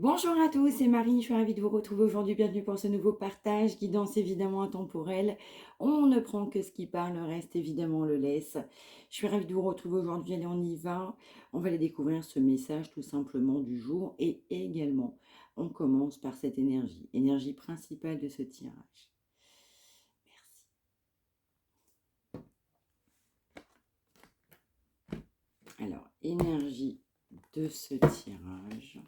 Bonjour à tous, c'est Marie, je suis ravie de vous retrouver aujourd'hui. Bienvenue pour ce nouveau partage, guidance évidemment intemporelle. On ne prend que ce qui parle, le reste évidemment on le laisse. Je suis ravie de vous retrouver aujourd'hui, allez on y va. On va aller découvrir ce message tout simplement du jour et également on commence par cette énergie principale de ce tirage. Merci. Alors, énergie de ce tirage.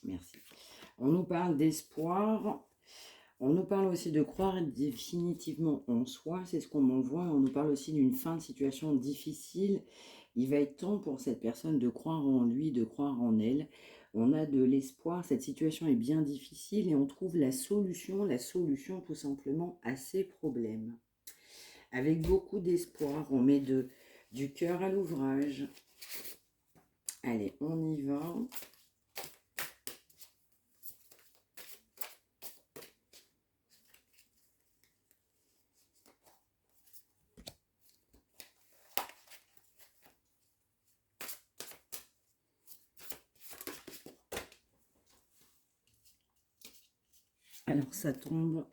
Merci. On nous parle d'espoir. On nous parle aussi de croire définitivement en soi, c'est ce qu'on m'envoie. On nous parle aussi d'une fin de situation difficile. Il va être temps pour cette personne de croire en lui, de croire en elle. On a de l'espoir, cette situation est bien difficile et on trouve la solution tout simplement à ces problèmes. Avec beaucoup d'espoir, on met du cœur à l'ouvrage. Allez, on y va. Alors ça tombe.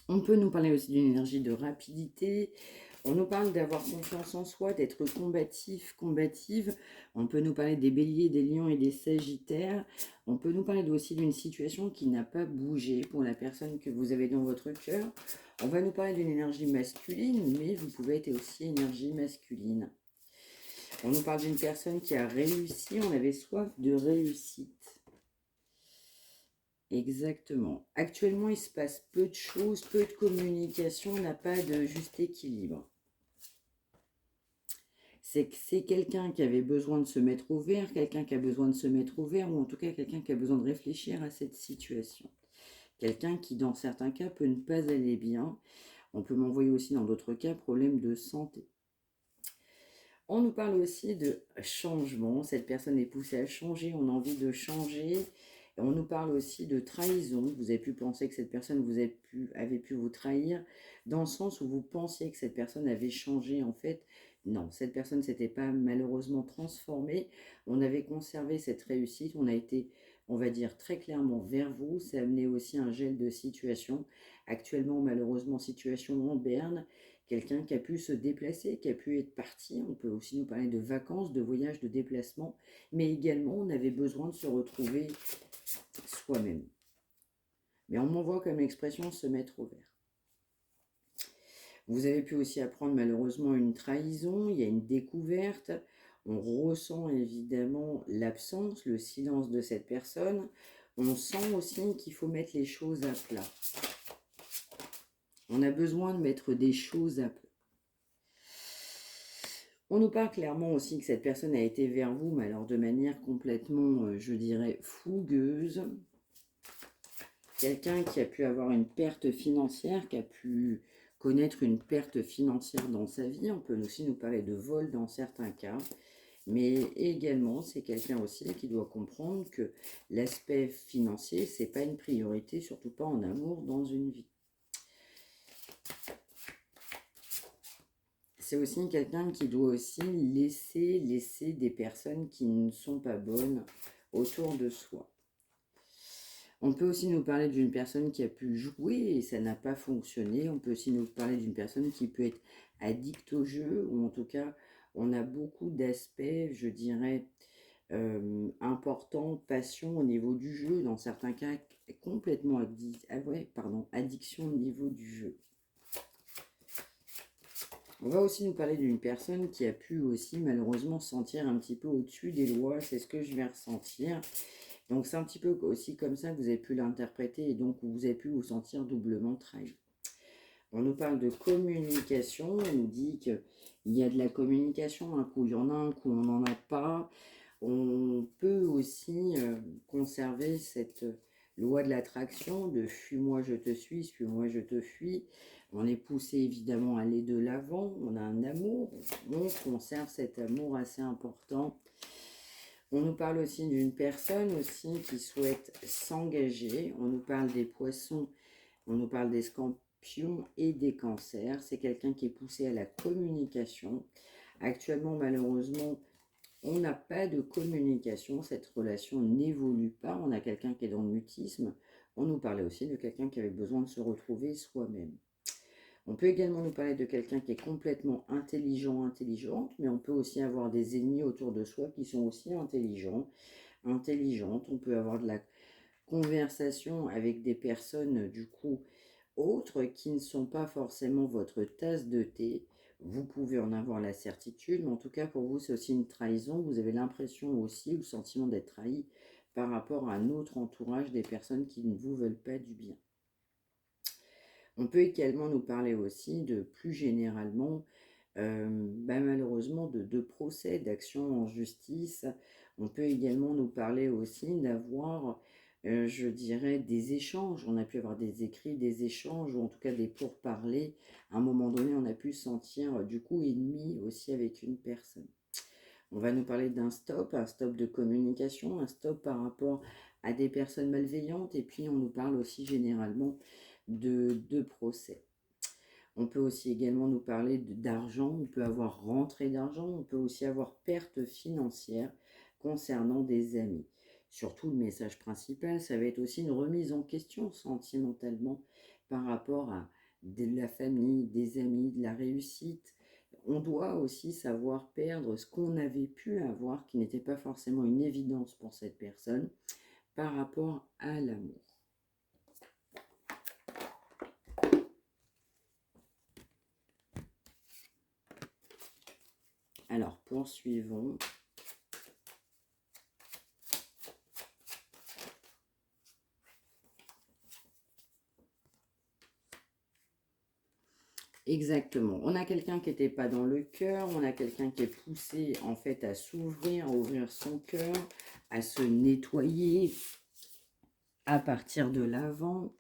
On peut nous parler aussi d'une énergie de rapidité. On nous parle d'avoir confiance en soi, d'être combatif, combative. On peut nous parler des béliers, des lions et des sagittaires. On peut nous parler aussi d'une situation qui n'a pas bougé pour la personne que vous avez dans votre cœur. On va nous parler d'une énergie masculine, mais vous pouvez être aussi énergie masculine. On nous parle d'une personne qui a réussi, on avait soif de réussite. Exactement. Actuellement, il se passe peu de choses, peu de communication, on n'a pas de juste équilibre. C'est que c'est quelqu'un qui avait besoin de se mettre au vert, quelqu'un qui a besoin de se mettre au vert, ou en tout cas quelqu'un qui a besoin de réfléchir à cette situation. Quelqu'un qui, dans certains cas, peut ne pas aller bien. On peut m'envoyer aussi, dans d'autres cas, problème de santé. On nous parle aussi de changement. Cette personne est poussée à changer, on a envie de changer. Et on nous parle aussi de trahison. Vous avez pu penser que cette personne avait pu vous trahir, dans le sens où vous pensiez que cette personne avait changé. En fait, non, cette personne ne s'était pas malheureusement transformée. On avait conservé cette réussite. On a été, on va dire, très clairement vers vous. Ça a amené aussi un gel de situation. Actuellement, malheureusement, situation en berne. Quelqu'un qui a pu se déplacer, qui a pu être parti. On peut aussi nous parler de vacances, de voyages, de déplacements. Mais également, on avait besoin de se retrouver soi-même. Mais on m'envoie comme expression se mettre au vert. Vous avez pu aussi apprendre malheureusement une trahison, il y a une découverte. On ressent évidemment l'absence, le silence de cette personne. On sent aussi qu'il faut mettre les choses à plat. On a besoin de mettre des choses à plat. On nous parle clairement aussi que cette personne a été vers vous, mais alors de manière complètement, je dirais, fougueuse. Quelqu'un qui a pu avoir une perte financière, qui a pu connaître une perte financière dans sa vie. On peut aussi nous parler de vol dans certains cas. Mais également, c'est quelqu'un aussi qui doit comprendre que l'aspect financier, c'est pas une priorité, surtout pas en amour, dans une vie. C'est aussi quelqu'un qui doit aussi laisser des personnes qui ne sont pas bonnes autour de soi. On peut aussi nous parler d'une personne qui a pu jouer et ça n'a pas fonctionné. On peut aussi nous parler d'une personne qui peut être addict au jeu, ou en tout cas, on a beaucoup d'aspects, je dirais, importants, passion au niveau du jeu, dans certains cas, complètement addiction au niveau du jeu. On va aussi nous parler d'une personne qui a pu aussi malheureusement sentir un petit peu au-dessus des lois, c'est ce que je vais ressentir. Donc c'est un petit peu aussi comme ça que vous avez pu l'interpréter et donc vous avez pu vous sentir doublement trahi. On nous parle de communication, on nous dit qu'il y a de la communication, un coup il y en a, un coup on n'en a pas. On peut aussi conserver cette loi de l'attraction, de fuis-moi je te suis-moi je te fuis. On est poussé évidemment à aller de l'avant, on a un amour, on conserve cet amour assez important. On nous parle aussi d'une personne aussi qui souhaite s'engager. On nous parle des poissons, on nous parle des scorpions et des cancers. C'est quelqu'un qui est poussé à la communication, Actuellement, malheureusement, on n'a pas de communication, cette relation n'évolue pas. On a quelqu'un qui est dans le mutisme. On nous parlait aussi de quelqu'un qui avait besoin de se retrouver soi-même. On peut également nous parler de quelqu'un qui est complètement intelligent, intelligente, mais on peut aussi avoir des ennemis autour de soi qui sont aussi intelligents, intelligentes. On peut avoir de la conversation avec des personnes, du coup, autres qui ne sont pas forcément votre tasse de thé. Vous pouvez en avoir la certitude, mais en tout cas, pour vous, c'est aussi une trahison. Vous avez l'impression aussi, ou le sentiment d'être trahi par rapport à un autre entourage, des personnes qui ne vous veulent pas du bien. On peut également nous parler aussi de, plus généralement, malheureusement, de procès, d'actions en justice. On peut également nous parler aussi d'avoir, je dirais, des échanges. On a pu avoir des écrits, des échanges, ou en tout cas des pourparlers. À un moment donné, on a pu se sentir, du coup, ennemi aussi avec une personne. On va nous parler d'un stop, un stop de communication, un stop par rapport à des personnes malveillantes. Et puis, on nous parle aussi généralement de procès. On peut aussi également nous parler d'argent, on peut avoir rentrée d'argent, on peut aussi avoir perte financière concernant des amis. Surtout, le message principal, ça va être aussi une remise en question sentimentalement par rapport à de la famille, des amis, de la réussite. On doit aussi savoir perdre ce qu'on avait pu avoir, qui n'était pas forcément une évidence pour cette personne, par rapport à l'amour. Alors, poursuivons. Exactement. On a quelqu'un qui n'était pas dans le cœur, on a quelqu'un qui est poussé en fait à s'ouvrir, à ouvrir son cœur, à se nettoyer, à partir de l'avant.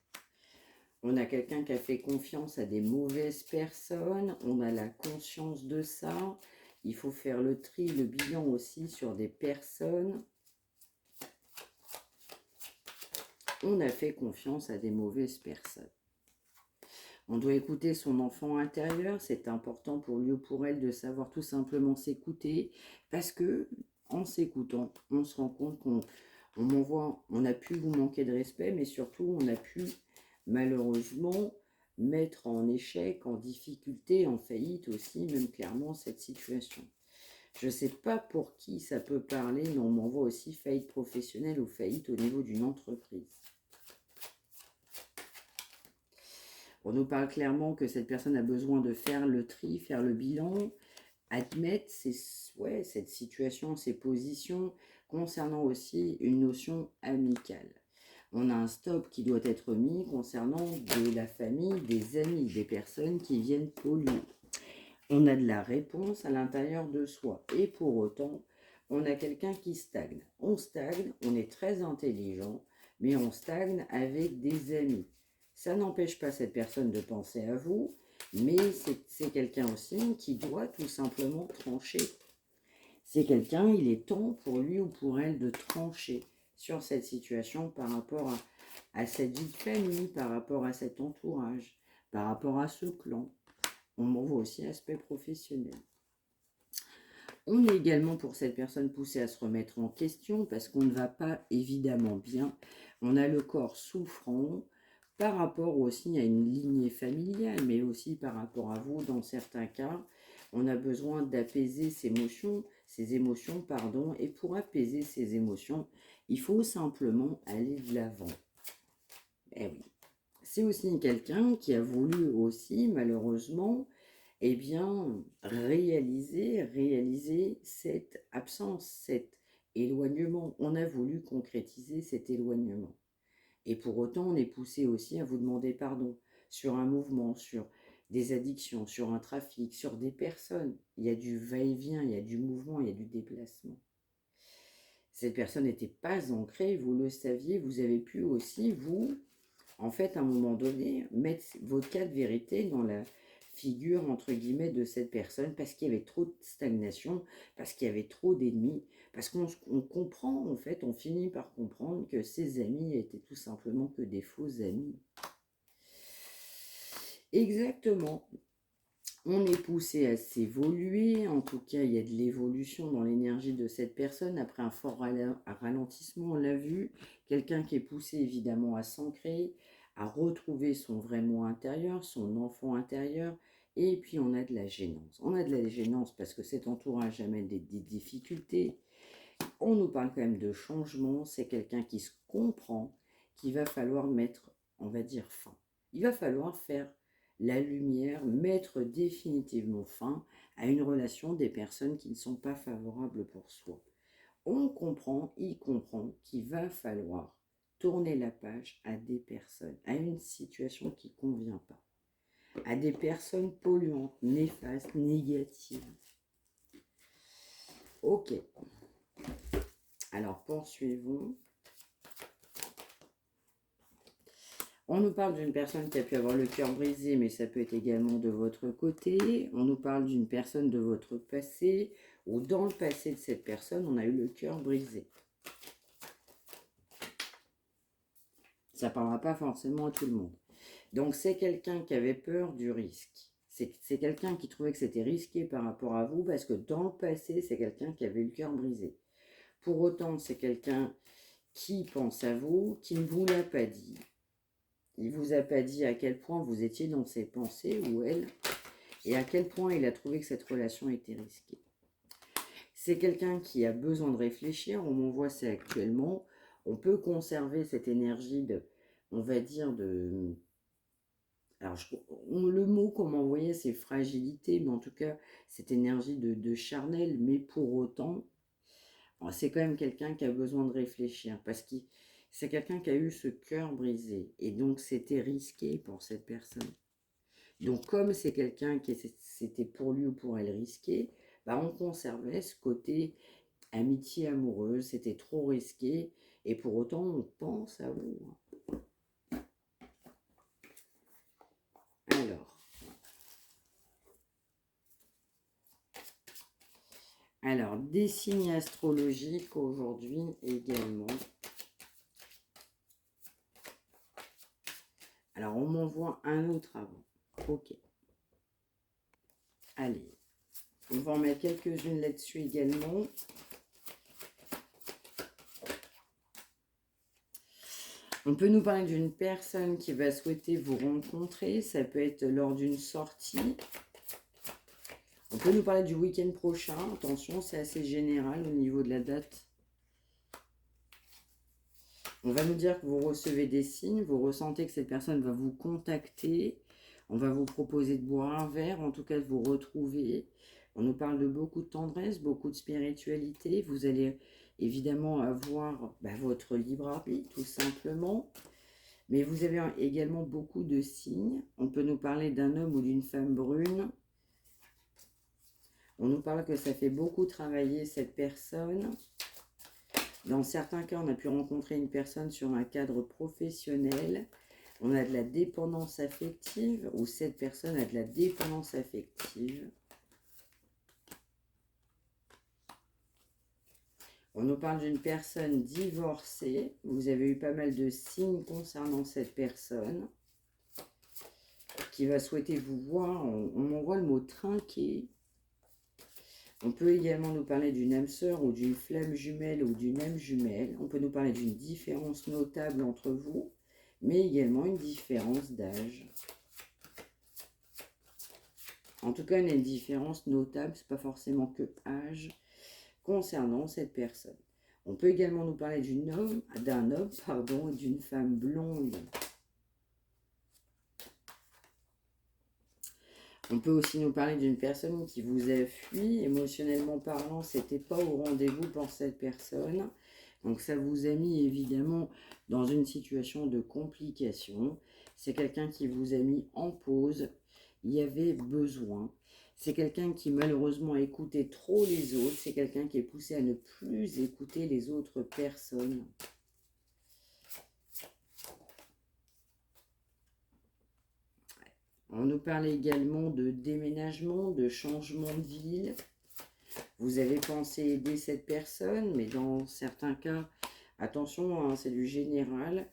On a quelqu'un qui a fait confiance à des mauvaises personnes, on a la conscience de ça. Il faut faire le tri, le bilan aussi sur des personnes. On a fait confiance à des mauvaises personnes. On doit écouter son enfant intérieur, c'est important pour lui ou pour elle de savoir tout simplement s'écouter, parce que en s'écoutant, on se rend compte on a pu vous manquer de respect, mais surtout on a pu malheureusement mettre en échec, en difficulté, en faillite aussi, même clairement cette situation. Je ne sais pas pour qui ça peut parler, mais on m'envoie aussi faillite professionnelle ou faillite au niveau d'une entreprise. On nous parle clairement que cette personne a besoin de faire le tri, faire le bilan, admettre cette situation, ces positions, concernant aussi une notion amicale. On a un stop qui doit être mis concernant de la famille, des amis, des personnes qui viennent polluer. On a de la réponse à l'intérieur de soi. Et pour autant, on a quelqu'un qui stagne. On stagne, on est très intelligent, mais on stagne avec des amis. Ça n'empêche pas cette personne de penser à vous, mais c'est quelqu'un aussi qui doit tout simplement trancher. C'est quelqu'un, il est temps pour lui ou pour elle de trancher sur cette situation par rapport à cette vie de famille, par rapport à cet entourage, par rapport à ce clan. On voit aussi l'aspect professionnel. On est également pour cette personne poussée à se remettre en question parce qu'on ne va pas évidemment bien. On a le corps souffrant par rapport aussi à une lignée familiale, mais aussi par rapport à vous dans certains cas. On a besoin d'apaiser ses émotions, et pour apaiser ces émotions, il faut simplement aller de l'avant. Eh oui. C'est aussi quelqu'un qui a voulu aussi, malheureusement, eh bien, réaliser cette absence, cet éloignement. On a voulu concrétiser cet éloignement. Et pour autant, on est poussé aussi à vous demander pardon sur un mouvement, sur des addictions, sur un trafic, sur des personnes. Il y a du va-et-vient, il y a du mouvement, il y a du déplacement. Cette personne n'était pas ancrée, vous le saviez, vous avez pu aussi, vous, en fait, à un moment donné, mettre votre cas de vérité dans la figure, entre guillemets, de cette personne, parce qu'il y avait trop de stagnation, parce qu'il y avait trop d'ennemis, parce qu'on comprend, en fait, on finit par comprendre que ses amis étaient tout simplement que des faux amis. Exactement. On est poussé à s'évoluer, en tout cas il y a de l'évolution dans l'énergie de cette personne, après un fort ralentissement, on l'a vu, quelqu'un qui est poussé évidemment à s'ancrer, à retrouver son vrai moi intérieur, son enfant intérieur, et puis on a de la gênance. On a de la gênance parce que cet entourage amène des difficultés, on nous parle quand même de changement, c'est quelqu'un qui se comprend, qu'il va falloir mettre, on va dire, fin. Il va falloir faire la lumière, mettre définitivement fin à une relation des personnes qui ne sont pas favorables pour soi. On comprend, il comprend qu'il va falloir tourner la page à des personnes, à une situation qui ne convient pas, à des personnes polluantes, néfastes, négatives. Ok. Alors, poursuivons. On nous parle d'une personne qui a pu avoir le cœur brisé, mais ça peut être également de votre côté. On nous parle d'une personne de votre passé, ou dans le passé de cette personne, on a eu le cœur brisé. Ça ne parlera pas forcément à tout le monde. Donc, c'est quelqu'un qui avait peur du risque. C'est quelqu'un qui trouvait que c'était risqué par rapport à vous, parce que dans le passé, c'est quelqu'un qui avait le cœur brisé. Pour autant, c'est quelqu'un qui pense à vous, qui ne vous l'a pas dit. Il ne vous a pas dit à quel point vous étiez dans ses pensées, ou elle, et à quel point il a trouvé que cette relation était risquée. C'est quelqu'un qui a besoin de réfléchir, on m'envoie ça actuellement. On peut conserver cette énergie de, on va dire, de... Alors, le mot qu'on m'envoyait, c'est fragilité, mais en tout cas, cette énergie de charnel, mais pour autant, c'est quand même quelqu'un qui a besoin de réfléchir, parce que c'est quelqu'un qui a eu ce cœur brisé, et donc c'était risqué pour cette personne. Donc comme c'est quelqu'un qui c'était pour lui ou pour elle risqué, bah, on conservait ce côté amitié amoureuse, c'était trop risqué, et pour autant on pense à vous. Alors, des signes astrologiques aujourd'hui également. Alors, on m'envoie un autre avant. Ok. Allez. On va en mettre quelques-unes là-dessus également. On peut nous parler d'une personne qui va souhaiter vous rencontrer. Ça peut être lors d'une sortie. On peut nous parler du week-end prochain. Attention, c'est assez général au niveau de la date. On va nous dire que vous recevez des signes. Vous ressentez que cette personne va vous contacter. On va vous proposer de boire un verre, en tout cas de vous retrouver. On nous parle de beaucoup de tendresse, beaucoup de spiritualité. Vous allez évidemment avoir votre libre arbitre, tout simplement. Mais vous avez également beaucoup de signes. On peut nous parler d'un homme ou d'une femme brune. On nous parle que ça fait beaucoup travailler cette personne. Dans certains cas, on a pu rencontrer une personne sur un cadre professionnel. On a de la dépendance affective, ou cette personne a de la dépendance affective. On nous parle d'une personne divorcée. Vous avez eu pas mal de signes concernant cette personne qui va souhaiter vous voir. On m'envoie le mot trinquer. On peut également nous parler d'une âme sœur ou d'une flamme jumelle ou d'une âme jumelle. On peut nous parler d'une différence notable entre vous, mais également une différence d'âge. En tout cas, il y a une différence notable, ce n'est pas forcément que âge, concernant cette personne. On peut également nous parler d'un homme et d'une femme blonde. On peut aussi nous parler d'une personne qui vous a fui, émotionnellement parlant, c'était pas au rendez-vous pour cette personne. Donc ça vous a mis évidemment dans une situation de complication. C'est quelqu'un qui vous a mis en pause, il y avait besoin. C'est quelqu'un qui malheureusement a écouté trop les autres, c'est quelqu'un qui est poussé à ne plus écouter les autres personnes. On nous parle également de déménagement, de changement de ville. Vous avez pensé aider cette personne, mais dans certains cas, attention, hein, c'est du général.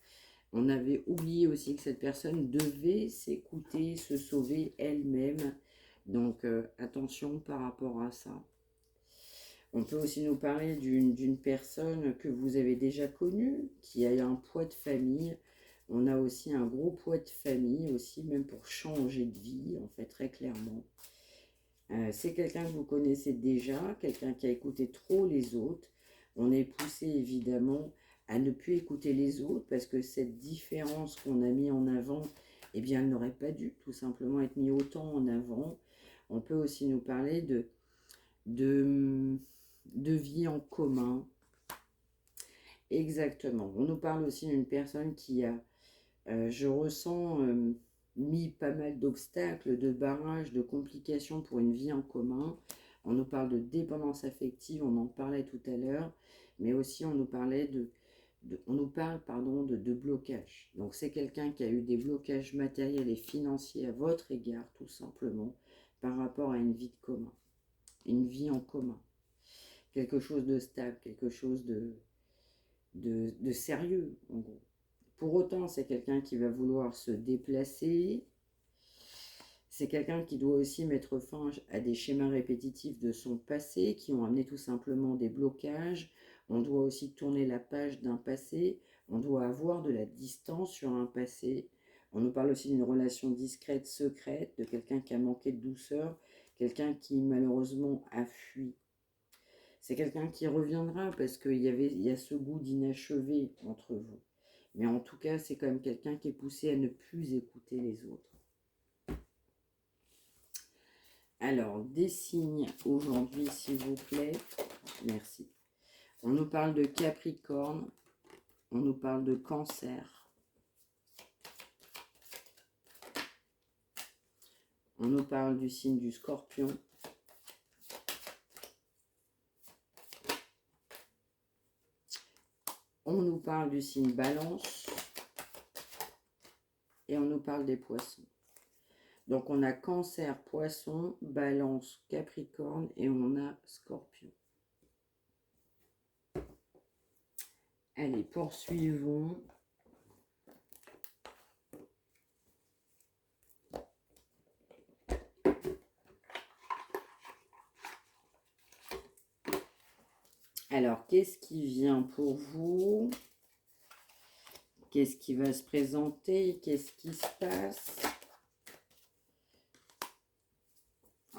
On avait oublié aussi que cette personne devait s'écouter, se sauver elle-même. Donc, attention par rapport à ça. On peut aussi nous parler d'une personne que vous avez déjà connue, qui a un poids de famille. On a aussi un gros poids de famille, aussi, même pour changer de vie, en fait, très clairement. C'est quelqu'un que vous connaissez déjà, quelqu'un qui a écouté trop les autres. On est poussé, évidemment, à ne plus écouter les autres, parce que cette différence qu'on a mis en avant, eh bien, elle n'aurait pas dû tout simplement être mise autant en avant. On peut aussi nous parler de, de vie en commun. Exactement. On nous parle aussi d'une personne qui a, je ressens, mis pas mal d'obstacles, de barrages, de complications pour une vie en commun. On nous parle de dépendance affective, on en parlait tout à l'heure, mais aussi on nous parlait on nous parle pardon, de blocage. Donc c'est quelqu'un qui a eu des blocages matériels et financiers à votre égard, tout simplement, par rapport à une vie de commun, une vie en commun. Quelque chose de stable, quelque chose de sérieux, en gros. Pour autant, c'est quelqu'un qui va vouloir se déplacer. C'est quelqu'un qui doit aussi mettre fin à des schémas répétitifs de son passé qui ont amené tout simplement des blocages. On doit aussi tourner la page d'un passé. On doit avoir de la distance sur un passé. On nous parle aussi d'une relation discrète, secrète, de quelqu'un qui a manqué de douceur, quelqu'un qui malheureusement a fui. C'est quelqu'un qui reviendra parce qu'il y a ce goût d'inachevé entre vous. Mais en tout cas, c'est quand même quelqu'un qui est poussé à ne plus écouter les autres. Alors, des signes aujourd'hui, s'il vous plaît. Merci. On nous parle de Capricorne. On nous parle de Cancer. On nous parle du signe du Scorpion. On nous parle du signe Balance. Et on nous parle des Poissons. Donc, on a Cancer, Poisson, Balance, Capricorne et on a Scorpion. Allez, poursuivons. Alors, qu'est-ce qui vient pour vous? Qu'est-ce qui va se présenter? Qu'est-ce qui se passe?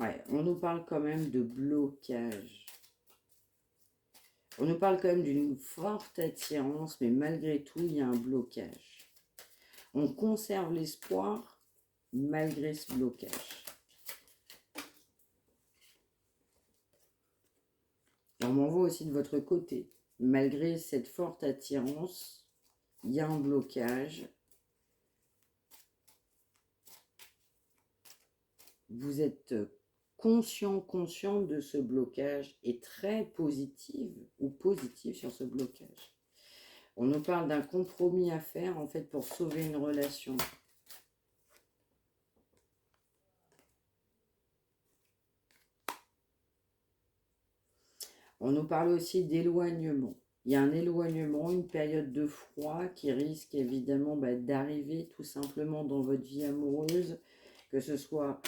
Ouais, on nous parle quand même de blocage. On nous parle quand même d'une forte attirance, mais malgré tout, il y a un blocage. On conserve l'espoir malgré ce blocage. On m'envoie aussi de votre côté. Malgré cette forte attirance, il y a un blocage. Vous êtes conscient de ce blocage et très positive ou positive sur ce blocage. On nous parle d'un compromis à faire en fait pour sauver une relation. On nous parle aussi d'éloignement. Il y a un éloignement, une période de froid qui risque évidemment d'arriver tout simplement dans votre vie amoureuse, que ce soit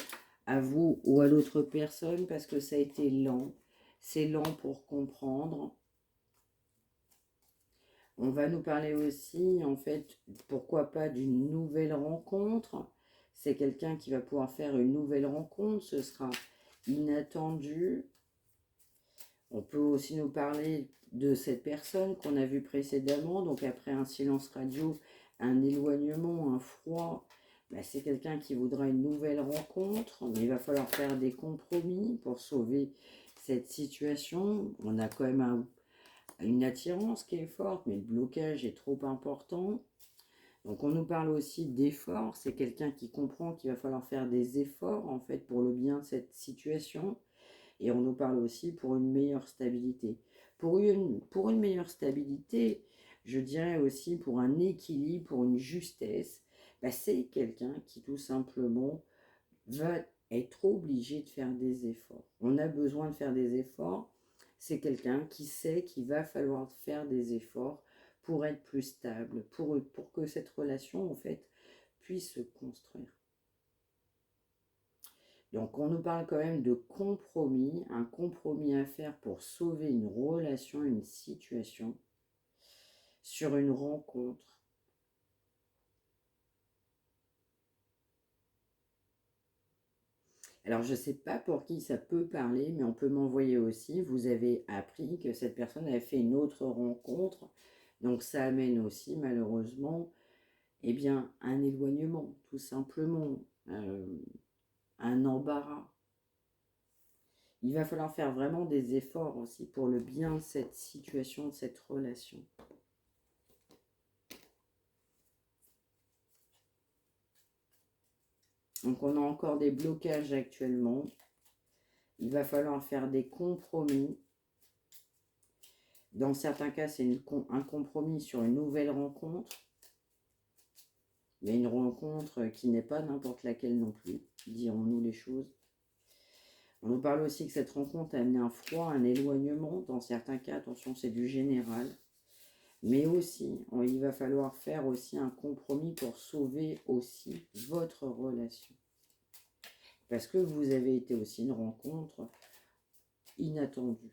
à vous ou à l'autre personne, parce que ça a été lent. C'est lent pour comprendre. On va nous parler aussi, en fait, pourquoi pas d'une nouvelle rencontre. C'est quelqu'un qui va pouvoir faire une nouvelle rencontre, ce sera inattendu. On peut aussi nous parler de cette personne qu'on a vue précédemment, donc après un silence radio, un éloignement, un froid, c'est quelqu'un qui voudra une nouvelle rencontre, mais il va falloir faire des compromis pour sauver cette situation. On a quand même une attirance qui est forte, mais le blocage est trop important. Donc on nous parle aussi d'efforts, c'est quelqu'un qui comprend qu'il va falloir faire des efforts en fait pour le bien de cette situation. Et on nous parle aussi pour une meilleure stabilité. Pour une meilleure stabilité, je dirais aussi pour un équilibre, pour une justesse, c'est quelqu'un qui tout simplement va être obligé de faire des efforts. On a besoin de faire des efforts. C'est quelqu'un qui sait qu'il va falloir faire des efforts pour être plus stable, pour que cette relation, en fait, puisse se construire. Donc on nous parle quand même de compromis, un compromis à faire pour sauver une relation, une situation, sur une rencontre. Alors je ne sais pas pour qui ça peut parler, mais on peut m'envoyer aussi, vous avez appris que cette personne avait fait une autre rencontre, donc ça amène aussi malheureusement eh bien, un éloignement, tout simplement, un embarras. Il va falloir faire vraiment des efforts aussi pour le bien de cette situation, de cette relation. Donc on a encore des blocages actuellement. Il va falloir faire des compromis. Dans certains cas, c'est un compromis sur une nouvelle rencontre. Mais une rencontre qui n'est pas n'importe laquelle non plus, dirons-nous les choses. On nous parle aussi que cette rencontre a amené un froid, un éloignement. Dans certains cas, attention, c'est du général. Mais aussi, il va falloir faire aussi un compromis pour sauver aussi votre relation. Parce que vous avez été aussi une rencontre inattendue.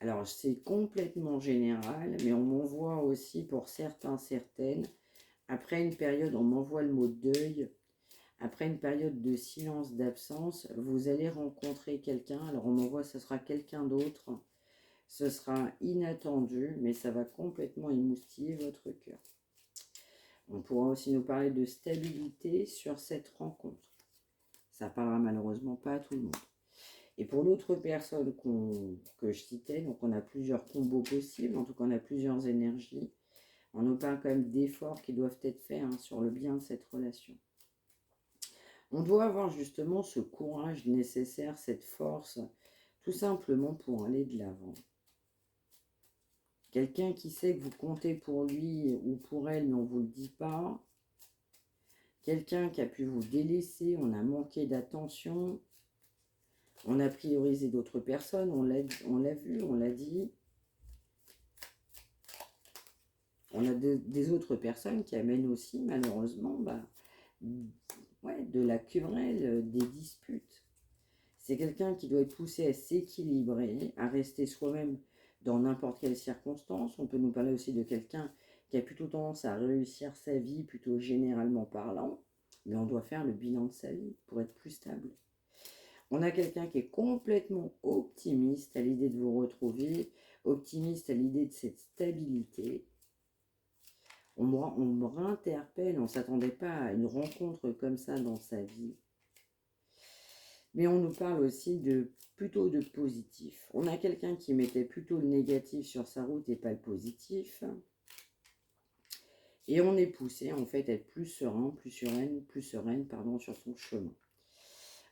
Alors, c'est complètement général, mais on m'envoie aussi pour certains, certaines. Après une période, on m'envoie le mot deuil. Après une période de silence, d'absence, vous allez rencontrer quelqu'un. Alors, on m'envoie, ce sera quelqu'un d'autre. Ce sera inattendu, mais ça va complètement émoustiller votre cœur. On pourra aussi nous parler de stabilité sur cette rencontre. Ça parlera malheureusement pas à tout le monde. Et pour l'autre personne que je citais, donc on a plusieurs combos possibles, en tout cas on a plusieurs énergies. On nous parle quand même d'efforts qui doivent être faits sur le bien de cette relation. On doit avoir justement ce courage nécessaire, cette force, tout simplement pour aller de l'avant. Quelqu'un qui sait que vous comptez pour lui ou pour elle, mais on ne vous le dit pas. Quelqu'un qui a pu vous délaisser, on a manqué d'attention. On a priorisé d'autres personnes, on l'a vu, on l'a dit. On a des autres personnes qui amènent aussi, malheureusement, de la querelle, des disputes. C'est quelqu'un qui doit être poussé à s'équilibrer, à rester soi-même dans n'importe quelle circonstance. On peut nous parler aussi de quelqu'un qui a plutôt tendance à réussir sa vie, plutôt généralement parlant. Mais on doit faire le bilan de sa vie pour être plus stable. On a quelqu'un qui est complètement optimiste à l'idée de vous retrouver, optimiste à l'idée de cette stabilité. On me réinterpelle, on ne s'attendait pas à une rencontre comme ça dans sa vie. Mais on nous parle aussi plutôt de positif. On a quelqu'un qui mettait plutôt le négatif sur sa route et pas le positif. Et on est poussé en fait à être plus serein, plus sereine sur son chemin.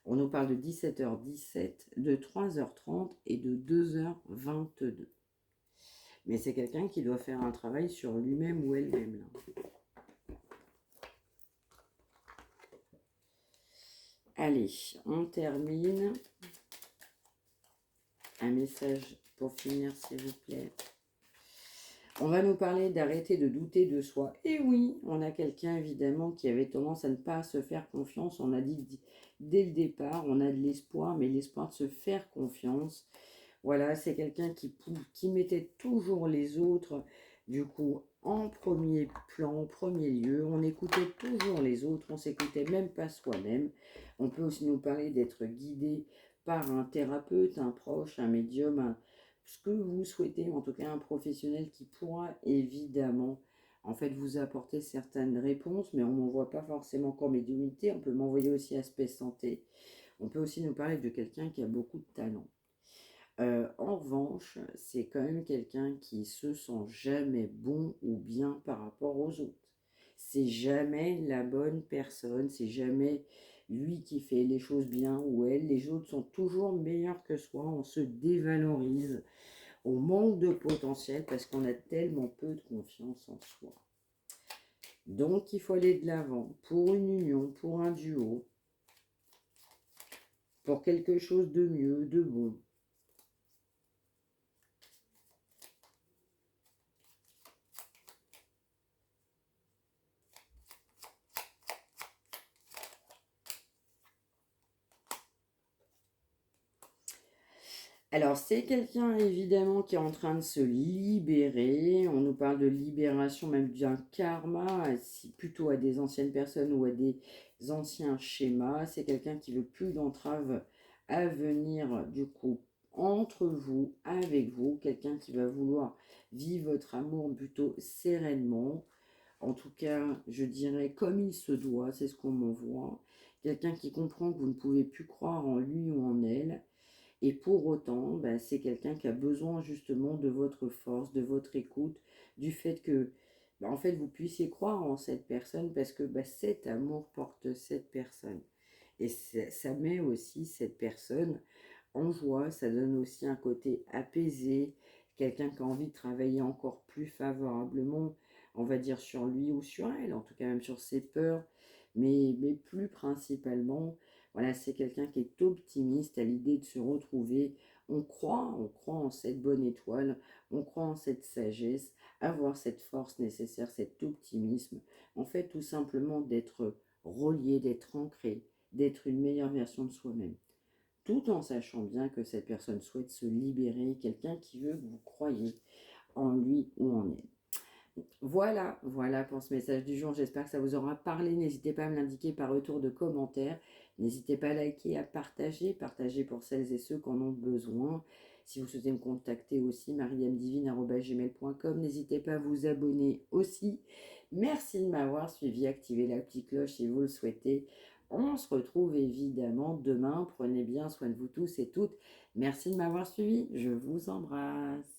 On nous parle de 17h17, de 3h30 et de 2h22. Mais c'est quelqu'un qui doit faire un travail sur lui-même ou elle-même. Allez, on termine. Un message pour finir, s'il vous plaît. On va nous parler d'arrêter de douter de soi. Et oui, on a quelqu'un évidemment qui avait tendance à ne pas se faire confiance. On a dit dès le départ, on a de l'espoir, mais l'espoir de se faire confiance. Voilà, c'est quelqu'un qui mettait toujours les autres, du coup, en premier plan, en premier lieu. On écoutait toujours les autres, on s'écoutait même pas soi-même. On peut aussi nous parler d'être guidé par un thérapeute, un proche, un médium, ce que vous souhaitez, en tout cas un professionnel qui pourra évidemment en fait vous apporter certaines réponses, mais on ne m'envoie pas forcément qu'en médiumnité, on peut m'envoyer aussi aspect santé. On peut aussi nous parler de quelqu'un qui a beaucoup de talent. En revanche, c'est quand même quelqu'un qui se sent jamais bon ou bien par rapport aux autres. C'est jamais la bonne personne, c'est jamais lui qui fait les choses bien ou elle. Les autres sont toujours meilleurs que soi, on se dévalorise, on manque de potentiel parce qu'on a tellement peu de confiance en soi. Donc il faut aller de l'avant pour une union, pour un duo, pour quelque chose de mieux, de bon. Alors, c'est quelqu'un évidemment qui est en train de se libérer. On nous parle de libération, même d'un karma, plutôt à des anciennes personnes ou à des anciens schémas. C'est quelqu'un qui veut plus d'entraves à venir, du coup, entre vous, avec vous. Quelqu'un qui va vouloir vivre votre amour plutôt sereinement. En tout cas, je dirais comme il se doit, c'est ce qu'on m'envoie. Quelqu'un qui comprend que vous ne pouvez plus croire en lui ou en elle. Et pour autant, ben, c'est quelqu'un qui a besoin justement de votre force, de votre écoute, du fait que, ben, en fait, vous puissiez croire en cette personne parce que ben, cet amour porte cette personne. Et ça met aussi cette personne en joie, ça donne aussi un côté apaisé, quelqu'un qui a envie de travailler encore plus favorablement, on va dire sur lui ou sur elle, en tout cas même sur ses peurs, mais plus principalement, voilà, c'est quelqu'un qui est optimiste à l'idée de se retrouver. On croit en cette bonne étoile, on croit en cette sagesse, avoir cette force nécessaire, cet optimisme, en fait tout simplement d'être relié, d'être ancré, d'être une meilleure version de soi-même tout en sachant bien que cette personne souhaite se libérer, quelqu'un qui veut que vous croyez en lui ou en elle. Voilà, voilà pour ce message du jour. J'espère que ça vous aura parlé. N'hésitez pas à me l'indiquer par retour de commentaires. N'hésitez pas à liker, à partager. Partagez pour celles et ceux qui en ont besoin. Si vous souhaitez me contacter aussi, mariamdivine@gmail.com. N'hésitez pas à vous abonner aussi. Merci de m'avoir suivi. Activez la petite cloche si vous le souhaitez. On se retrouve évidemment demain. Prenez bien soin de vous tous et toutes. Merci de m'avoir suivi. Je vous embrasse.